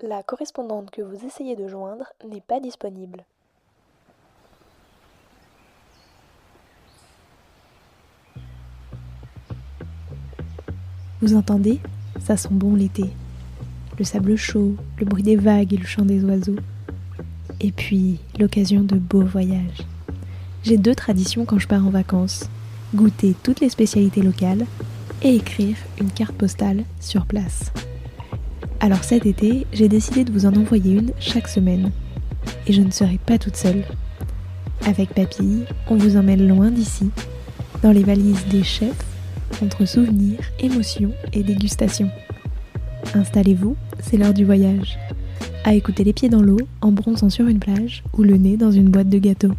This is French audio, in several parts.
La correspondante que vous essayez de joindre n'est pas disponible. Vous entendez? Ça sent bon l'été. Le sable chaud, le bruit des vagues et le chant des oiseaux. Et puis, l'occasion de beaux voyages. J'ai 2 traditions quand je pars en vacances. Goûter toutes les spécialités locales et écrire une carte postale sur place. Alors cet été, j'ai décidé de vous en envoyer une chaque semaine. Et je ne serai pas toute seule. Avec Papille, on vous emmène loin d'ici, dans les valises des chefs, entre souvenirs, émotions et dégustations. Installez-vous, c'est l'heure du voyage. À écouter les pieds dans l'eau, en bronzant sur une plage ou le nez dans une boîte de gâteaux.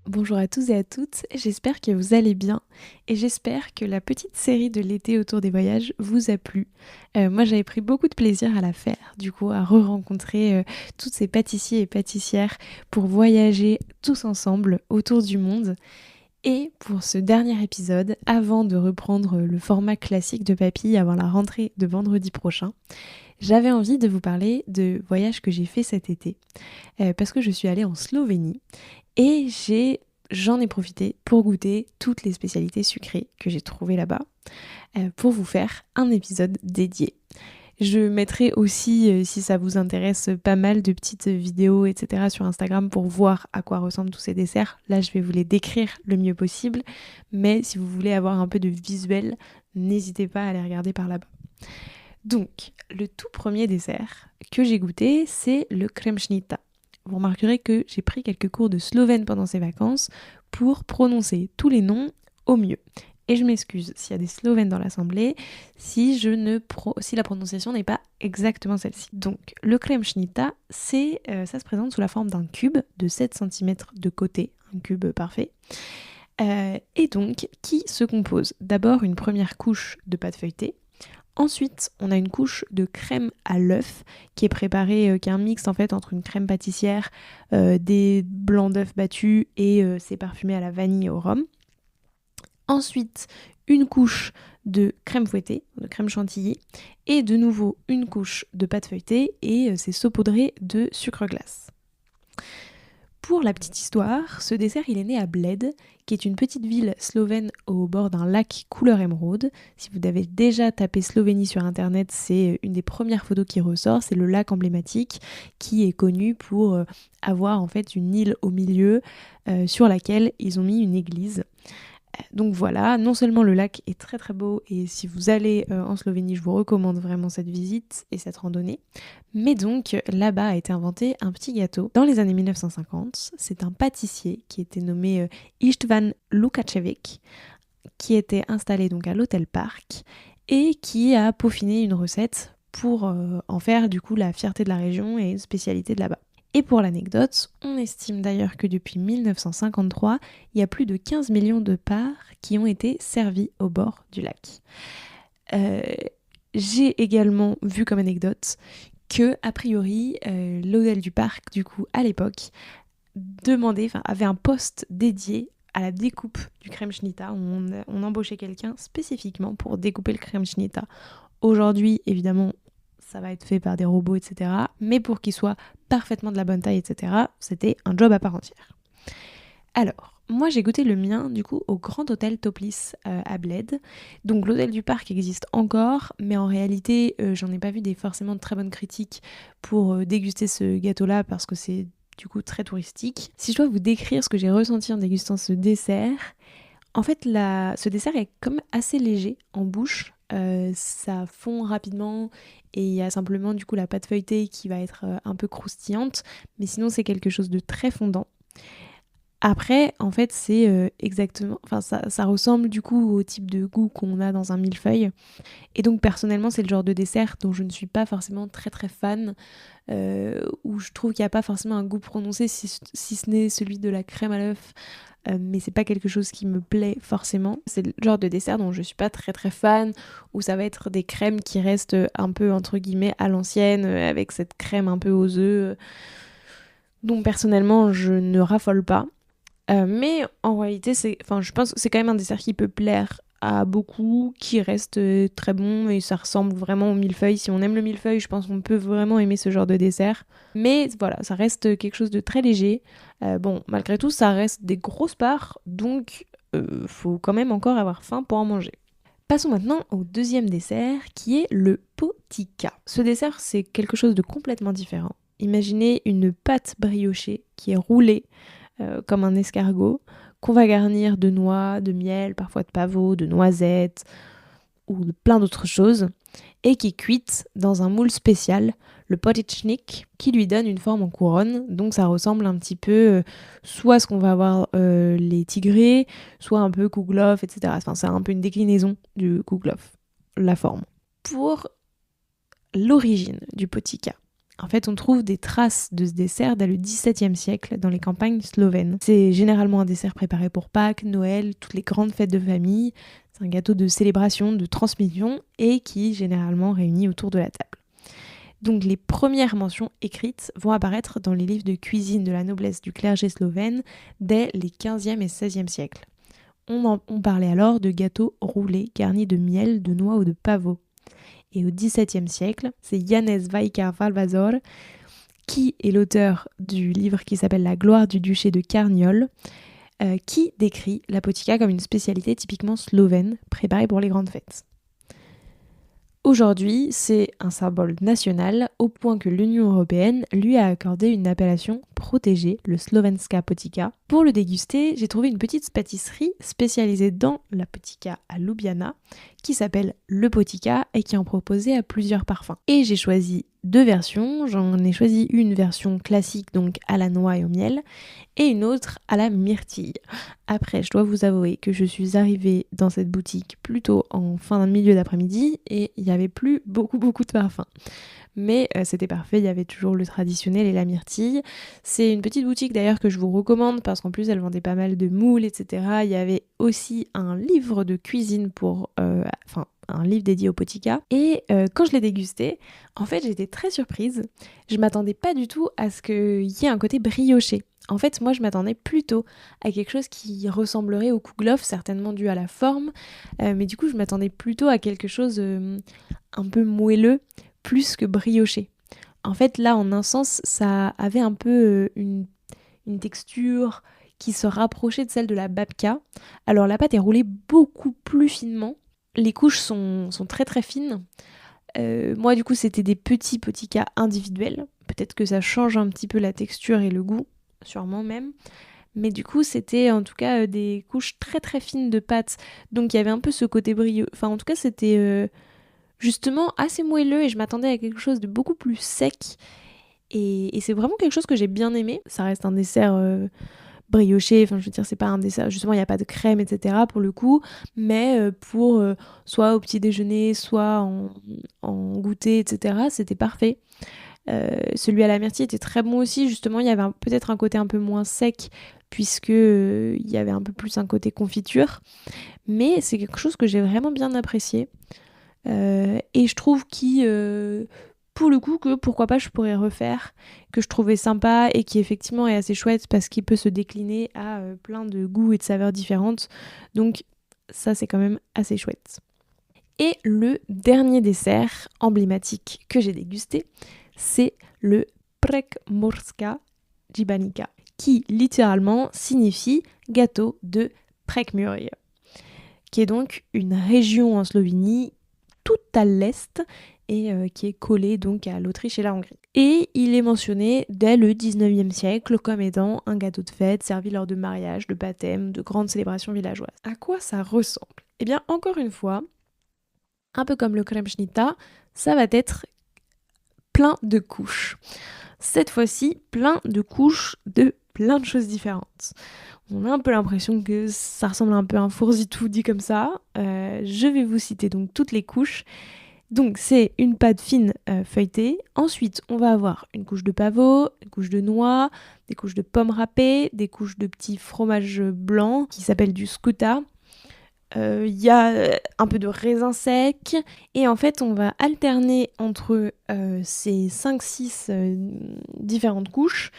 Bonjour à tous et à toutes, j'espère que vous allez bien et j'espère que la petite série de l'été autour des voyages vous a plu. Moi j'avais pris beaucoup de plaisir à la faire, du coup à re-rencontrer tous ces pâtissiers et pâtissières pour voyager tous ensemble autour du monde. Et pour ce dernier épisode, avant de reprendre le format classique de Papille avant la rentrée de vendredi prochain, j'avais envie de vous parler de voyages que j'ai fait cet été parce que je suis allée en Slovénie et j'en ai profité pour goûter toutes les spécialités sucrées que j'ai trouvées là-bas pour vous faire un épisode dédié. Je mettrai aussi, si ça vous intéresse, pas mal de petites vidéos, etc. sur Instagram pour voir à quoi ressemblent tous ces desserts. Là, je vais vous les décrire le mieux possible, mais si vous voulez avoir un peu de visuel, n'hésitez pas à les regarder par là-bas. Donc, le tout premier dessert que j'ai goûté, c'est le kremšnita. Vous remarquerez que j'ai pris quelques cours de slovène pendant ces vacances pour prononcer tous les noms au mieux. Et je m'excuse s'il y a des Slovènes dans l'assemblée, si la prononciation n'est pas exactement celle-ci. Donc, le kremšnita, ça se présente sous la forme d'un cube de 7 cm de côté, un cube parfait. Et donc, qui se compose d'abord une première couche de pâte feuilletée. Ensuite, on a une couche de crème à l'œuf qui est préparée, qui est un mix en fait entre une crème pâtissière, des blancs d'œufs battus et c'est parfumé à la vanille et au rhum. Ensuite, une couche de crème fouettée, de crème chantilly, et de nouveau une couche de pâte feuilletée et c'est saupoudré de sucre glace. Pour la petite histoire, ce dessert il est né à Bled, qui est une petite ville slovène au bord d'un lac couleur émeraude. Si vous avez déjà tapé Slovénie sur internet, c'est une des premières photos qui ressort, c'est le lac emblématique qui est connu pour avoir en fait une île au milieu sur laquelle ils ont mis une église. Donc voilà, non seulement le lac est très très beau et si vous allez en Slovénie, je vous recommande vraiment cette visite et cette randonnée, mais donc là-bas a été inventé un petit gâteau dans les années 1950. C'est un pâtissier qui était nommé Istvan Lukačević qui était installé donc à l'Hôtel Park et qui a peaufiné une recette pour en faire du coup la fierté de la région et une spécialité de là-bas. Et pour l'anecdote, on estime d'ailleurs que depuis 1953, il y a plus de 15 millions de parts qui ont été servies au bord du lac. J'ai également vu comme anecdote que, a priori, l'hôtel du parc, du coup, à l'époque, avait un poste dédié à la découpe du kremšnita. On embauchait quelqu'un spécifiquement pour découper le kremšnita. Aujourd'hui, évidemment, ça va être fait par des robots, etc. Mais pour qu'il soit parfaitement de la bonne taille, etc., c'était un job à part entière. Alors, moi j'ai goûté le mien, du coup, au Grand Hôtel Toplis à Bled. Donc l'hôtel du parc existe encore, mais en réalité, j'en ai pas vu forcément de très bonnes critiques pour déguster ce gâteau-là, parce que c'est du coup très touristique. Si je dois vous décrire ce que j'ai ressenti en dégustant ce dessert, en fait, ce dessert est comme assez léger en bouche. Ça fond rapidement et il y a simplement du coup la pâte feuilletée qui va être un peu croustillante, mais sinon c'est quelque chose de très fondant. Après, en fait, c'est exactement, enfin ça ressemble du coup au type de goût qu'on a dans un millefeuille. Et donc personnellement, c'est le genre de dessert dont je ne suis pas forcément très très fan, où je trouve qu'il n'y a pas forcément un goût prononcé si ce n'est celui de la crème à l'œuf. Mais c'est pas quelque chose qui me plaît forcément. C'est le genre de dessert dont je suis pas très très fan, où ça va être des crèmes qui restent un peu entre guillemets à l'ancienne, avec cette crème un peu aux œufs, dont personnellement je ne raffole pas. Mais en réalité, je pense que c'est quand même un dessert qui peut plaire à beaucoup, qui reste très bon et ça ressemble vraiment au millefeuille. Si on aime le millefeuille, je pense qu'on peut vraiment aimer ce genre de dessert. Mais voilà, ça reste quelque chose de très léger. Bon, malgré tout, ça reste des grosses parts, donc faut quand même encore avoir faim pour en manger. Passons maintenant au deuxième dessert qui est le potica. Ce dessert, c'est quelque chose de complètement différent. Imaginez une pâte briochée qui est roulée comme un escargot, qu'on va garnir de noix, de miel, parfois de pavot, de noisettes ou de plein d'autres choses, et qui est cuite dans un moule spécial, le potichnik, qui lui donne une forme en couronne. Donc ça ressemble un petit peu soit à ce qu'on va avoir les tigrés, soit un peu kouglof, etc. Enfin, c'est un peu une déclinaison du kouglof, la forme. Pour l'origine du potica, en fait, on trouve des traces de ce dessert dès le XVIIe siècle dans les campagnes slovènes. C'est généralement un dessert préparé pour Pâques, Noël, toutes les grandes fêtes de famille. C'est un gâteau de célébration, de transmission et qui généralement réunit autour de la table. Donc les premières mentions écrites vont apparaître dans les livres de cuisine de la noblesse du clergé slovène dès les 15e et 16e siècles. On parlait alors de gâteaux roulés garnis de miel, de noix ou de pavot. Et au XVIIe siècle, c'est Janez Vajka Valvazor qui est l'auteur du livre qui s'appelle La gloire du duché de Carniol, qui décrit la potica comme une spécialité typiquement slovène préparée pour les grandes fêtes. Aujourd'hui, c'est un symbole national au point que l'Union européenne lui a accordé une appellation protégée, le Slovenska potica. Pour le déguster, j'ai trouvé une petite pâtisserie spécialisée dans la potica à Ljubljana qui s'appelle Le Potica et qui en proposait à plusieurs parfums. Et j'ai choisi deux versions, j'en ai choisi une version classique donc à la noix et au miel et une autre à la myrtille. Après, je dois vous avouer que je suis arrivée dans cette boutique plutôt en fin de milieu d'après-midi et il n'y avait plus beaucoup de parfums. Mais c'était parfait, il y avait toujours le traditionnel et la myrtille. C'est une petite boutique d'ailleurs que je vous recommande parce qu'en plus elle vendait pas mal de moules, etc. Il y avait aussi un livre de cuisine un livre dédié au potica. Et quand je l'ai dégusté, en fait j'étais très surprise. Je m'attendais pas du tout à ce qu'il y ait un côté brioché. En fait, moi, je m'attendais plutôt à quelque chose qui ressemblerait au kouglof, certainement dû à la forme. Mais du coup, je m'attendais plutôt à quelque chose un peu moelleux, plus que brioché. En fait, là, en un sens, ça avait un peu une texture qui se rapprochait de celle de la babka. Alors, la pâte est roulée beaucoup plus finement. Les couches sont très très fines. Moi, du coup, c'était des petits poticas individuels. Peut-être que ça change un petit peu la texture et le goût. Sûrement même, mais du coup c'était en tout cas des couches très très fines de pâte, donc il y avait un peu ce côté brilleux, enfin en tout cas c'était justement assez moelleux et je m'attendais à quelque chose de beaucoup plus sec et c'est vraiment quelque chose que j'ai bien aimé. Ça reste un dessert brioché, enfin je veux dire c'est pas un dessert, justement il n'y a pas de crème etc pour le coup, mais pour soit au petit déjeuner, soit en goûter etc, c'était parfait. Celui à la myrtille était très bon aussi, justement il y avait peut-être un côté un peu moins sec puisque il y avait un peu plus un côté confiture, mais c'est quelque chose que j'ai vraiment bien apprécié et je trouve pour le coup que pourquoi pas je pourrais refaire, que je trouvais sympa et qui effectivement est assez chouette parce qu'il peut se décliner à plein de goûts et de saveurs différentes, donc ça c'est quand même assez chouette. Et le dernier dessert emblématique que j'ai dégusté, c'est le Prekmurska Jibanica, qui littéralement signifie gâteau de Prekmurje, qui est donc une région en Slovénie tout à l'est et qui est collée donc à l'Autriche et la Hongrie. Et il est mentionné dès le 19e siècle comme étant un gâteau de fête servi lors de mariages, de baptêmes, de grandes célébrations villageoises. À quoi ça ressemble ? Eh bien, encore une fois, un peu comme le kremšnita, ça va être plein de couches. Cette fois-ci, plein de couches de plein de choses différentes. On a un peu l'impression que ça ressemble un peu à un fourzi-tout dit comme ça. Je vais vous citer donc toutes les couches. Donc c'est une pâte fine feuilletée. Ensuite, on va avoir une couche de pavot, une couche de noix, des couches de pommes râpées, des couches de petits fromages blancs qui s'appellent du skuta. Y a un peu de raisin sec et en fait on va alterner entre ces 5-6 différentes couches,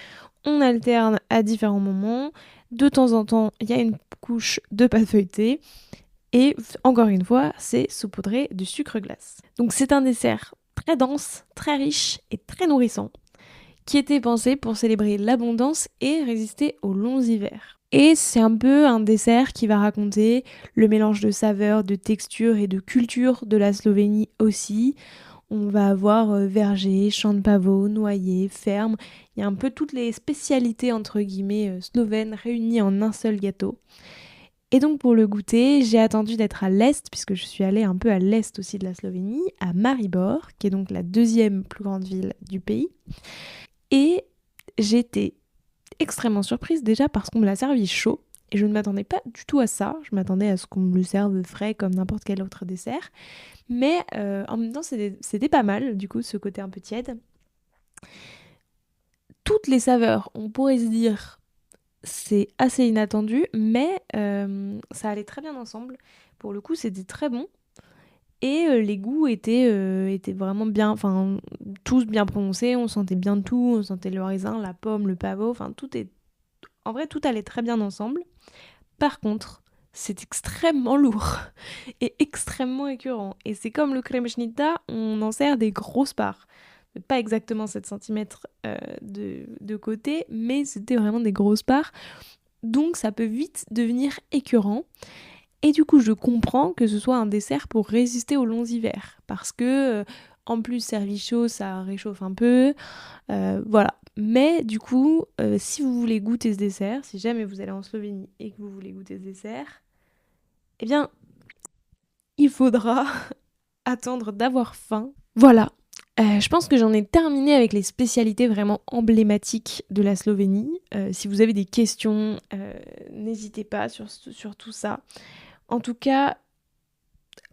on alterne à différents moments, de temps en temps il y a une couche de pâte feuilletée Et encore une fois, c'est saupoudré de sucre glace. Donc c'est un dessert très dense, très riche et très nourrissant, qui était pensé pour célébrer l'abondance et résister aux longs hivers. Et c'est un peu un dessert qui va raconter le mélange de saveurs, de textures et de culture de la Slovénie aussi. On va avoir verger, champ de pavot, noyer, ferme. Il y a un peu toutes les spécialités entre guillemets slovènes réunies en un seul gâteau. Et donc pour le goûter, j'ai attendu d'être à l'est, puisque je suis allée un peu à l'est aussi de la Slovénie, à Maribor, qui est donc la deuxième plus grande ville du pays. Et j'étais extrêmement surprise déjà parce qu'on me l'a servi chaud. Et je ne m'attendais pas du tout à ça. Je m'attendais à ce qu'on me le serve frais comme n'importe quel autre dessert. Mais en même temps, c'était pas mal, du coup, ce côté un peu tiède. Toutes les saveurs, on pourrait se dire, c'est assez inattendu, mais ça allait très bien ensemble. Pour le coup, c'était très bon. Et les goûts étaient vraiment bien, enfin, tous bien prononcés. On sentait bien tout. On sentait le raisin, la pomme, le pavot. Enfin, en vrai, tout allait très bien ensemble. Par contre, c'est extrêmement lourd et extrêmement écœurant. Et c'est comme le kremšnita, on en sert des grosses parts. Pas exactement 7 cm de côté, mais c'était vraiment des grosses parts. Donc ça peut vite devenir écœurant. Et du coup, je comprends que ce soit un dessert pour résister aux longs hivers. Parce que, en plus, servi chaud, ça réchauffe un peu. Voilà. Mais du coup, si vous voulez goûter ce dessert, si jamais vous allez en Slovénie et que vous voulez goûter ce dessert, eh bien, il faudra attendre d'avoir faim. Voilà. Je pense que j'en ai terminé avec les spécialités vraiment emblématiques de la Slovénie. Si vous avez des questions, n'hésitez pas sur tout ça. En tout cas,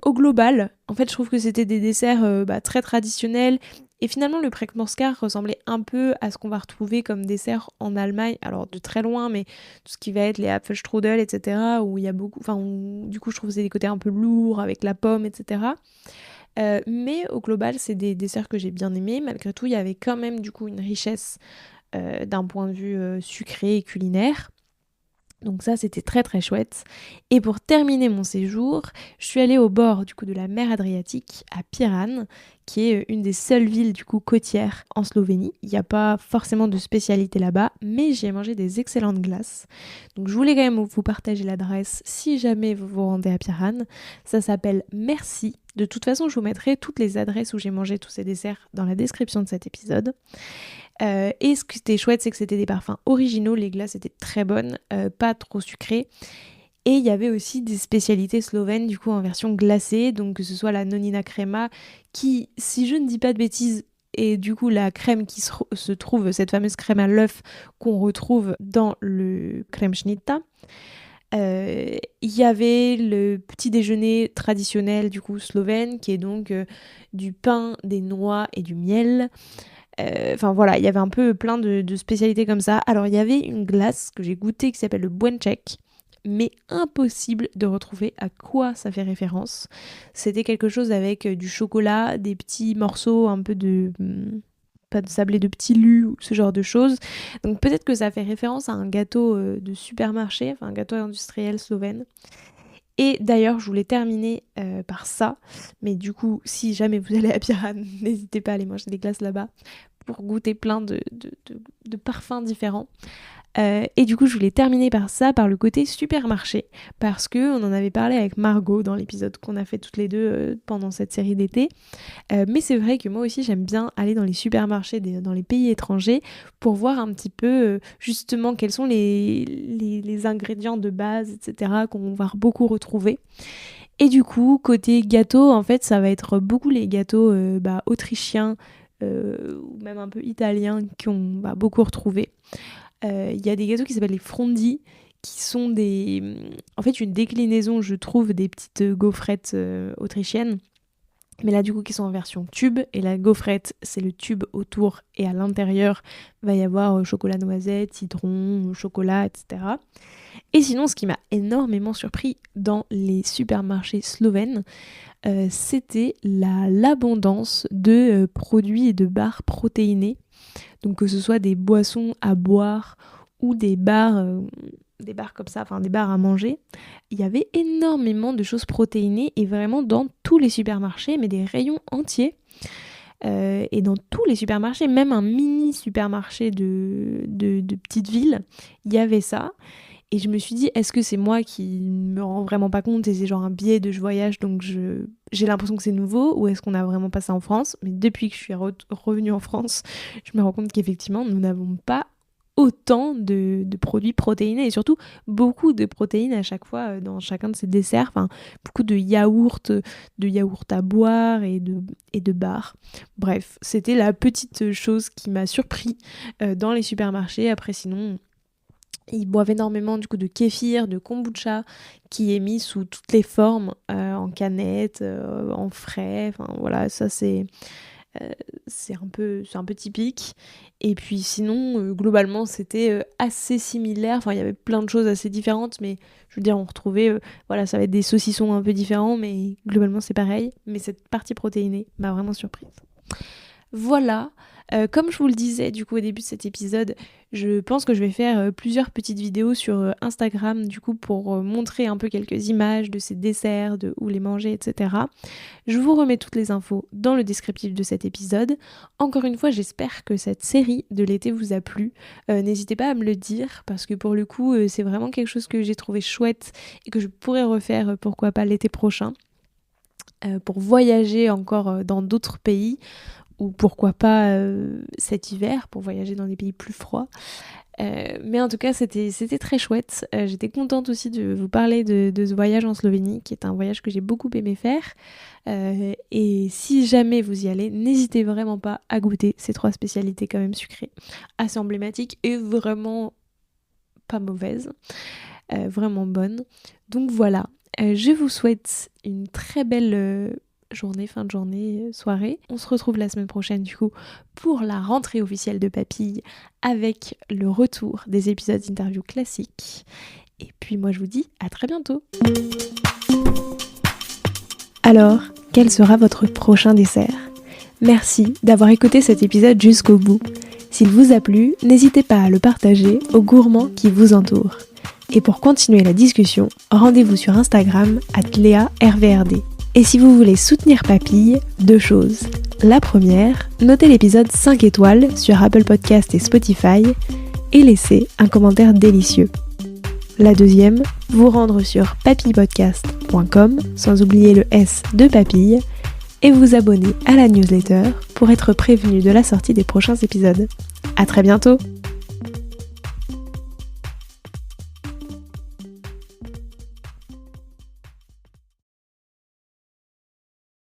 au global, en fait, je trouve que c'était des desserts très traditionnels. Et finalement, le Prekmorskar ressemblait un peu à ce qu'on va retrouver comme dessert en Allemagne. Alors, de très loin, mais tout ce qui va être les Apfelstrudel, etc. Où il y a beaucoup... Enfin, du coup, je trouve que c'est des côtés un peu lourds avec la pomme, etc. Mais au global, c'est des desserts que j'ai bien aimés. Malgré tout, il y avait quand même, du coup, une richesse d'un point de vue sucré et culinaire. Donc ça, c'était très très chouette. Et pour terminer mon séjour, je suis allée au bord du coup de la mer Adriatique, à Piran, qui est une des seules villes du coup côtières en Slovénie. Il n'y a pas forcément de spécialité là-bas, mais j'ai mangé des excellentes glaces. Donc je voulais quand même vous partager l'adresse si jamais vous vous rendez à Piran. Ça s'appelle Merci. De toute façon, je vous mettrai toutes les adresses où j'ai mangé tous ces desserts dans la description de cet épisode. Et ce qui était chouette, c'est que c'était des parfums originaux, les glaces étaient très bonnes, pas trop sucrées. Et il y avait aussi des spécialités slovènes du coup en version glacée, donc que ce soit la nonina crema, qui, si je ne dis pas de bêtises, est du coup la crème qui se trouve, cette fameuse crème à l'œuf qu'on retrouve dans le kremšnita. Il y avait le petit déjeuner traditionnel du coup slovène, qui est donc du pain, des noix et du miel. Enfin voilà, il y avait un peu plein de spécialités comme ça. Alors il y avait une glace que j'ai goûtée qui s'appelle le Buenchek, mais impossible de retrouver à quoi ça fait référence. C'était quelque chose avec du chocolat, des petits morceaux un peu pas de sablé, de petits lus ou ce genre de choses. Donc peut-être que ça fait référence à un gâteau de supermarché, enfin un gâteau industriel slovène. Et d'ailleurs, je voulais terminer par ça. Mais du coup, si jamais vous allez à Piran, n'hésitez pas à aller manger des glaces là-bas pour goûter plein de parfums différents. Et du coup, je voulais terminer par ça, par le côté supermarché. Parce qu'on en avait parlé avec Margot dans l'épisode qu'on a fait toutes les deux pendant cette série d'été. Mais c'est vrai que moi aussi, j'aime bien aller dans les supermarchés dans les pays étrangers pour voir un petit peu justement quels sont les ingrédients de base, etc. qu'on va beaucoup retrouver. Et du coup, côté gâteau, en fait, ça va être beaucoup les gâteaux autrichiens ou même un peu italiens qu'on va beaucoup retrouver. Il y a des gâteaux qui s'appellent les frondi, qui sont en fait une déclinaison, je trouve, des petites gaufrettes autrichiennes. Mais là, du coup, qui sont en version tube. Et la gaufrette, c'est le tube autour. Et à l'intérieur, va y avoir chocolat noisette, citron, chocolat, etc. Et sinon, ce qui m'a énormément surpris dans les supermarchés slovènes, c'était l'abondance de produits et de barres protéinées. Donc que ce soit des boissons à boire ou des barres des bars comme ça, enfin des bars à manger, il y avait énormément de choses protéinées et vraiment dans tous les supermarchés, mais des rayons entiers. Et dans tous les supermarchés, même un mini supermarché de petite ville, il y avait ça. Et je me suis dit, est-ce que c'est moi qui me rends vraiment pas compte et c'est genre un biais de voyage, donc j'ai l'impression que c'est nouveau, ou est-ce qu'on a vraiment pas ça en France? Mais depuis que je suis revenue en France, je me rends compte qu'effectivement, nous n'avons pas autant de produits protéinés et surtout beaucoup de protéines à chaque fois dans chacun de ces desserts, enfin beaucoup de yaourts à boire et de bars. Bref, c'était la petite chose qui m'a surpris dans les supermarchés. Après sinon, ils boivent énormément du coup de kéfir, de kombucha qui est mis sous toutes les formes, en canette, en frais, enfin voilà, ça c'est un peu typique. Et puis sinon, globalement, c'était assez similaire. Enfin, il y avait plein de choses assez différentes, mais je veux dire, on retrouvait, voilà, ça va être des saucissons un peu différents, mais globalement, c'est pareil. Mais cette partie protéinée m'a vraiment surprise. Voilà, comme je vous le disais du coup au début de cet épisode, je pense que je vais faire plusieurs petites vidéos sur Instagram du coup pour montrer un peu quelques images de ces desserts, de où les manger, etc. Je vous remets toutes les infos dans le descriptif de cet épisode. Encore une fois, j'espère que cette série de l'été vous a plu. N'hésitez pas à me le dire parce que pour le coup, c'est vraiment quelque chose que j'ai trouvé chouette et que je pourrais refaire, pourquoi pas l'été prochain, pour voyager encore dans d'autres pays. Ou pourquoi pas cet hiver pour voyager dans des pays plus froids. Mais en tout cas, c'était très chouette. J'étais contente aussi de vous parler de ce voyage en Slovénie, qui est un voyage que j'ai beaucoup aimé faire. Et si jamais vous y allez, n'hésitez vraiment pas à goûter ces 3 spécialités quand même sucrées, assez emblématiques et vraiment pas mauvaises, vraiment bonnes. Donc voilà, je vous souhaite une très belle journée, fin de journée, soirée. On se retrouve la semaine prochaine du coup pour la rentrée officielle de Papille avec le retour des épisodes d'interview classiques. Et puis moi je vous dis à très bientôt. Alors, quel sera votre prochain dessert ? Merci d'avoir écouté cet épisode jusqu'au bout. S'il vous a plu, n'hésitez pas à le partager aux gourmands qui vous entourent. Et pour continuer la discussion, rendez-vous sur Instagram @learvrd. Et si vous voulez soutenir Papille, 2 choses. La première, notez l'épisode 5 étoiles sur Apple Podcast et Spotify et laissez un commentaire délicieux. La deuxième, vous rendre sur papillepodcast.com, sans oublier le S de Papille, et vous abonner à la newsletter pour être prévenu de la sortie des prochains épisodes. À très bientôt!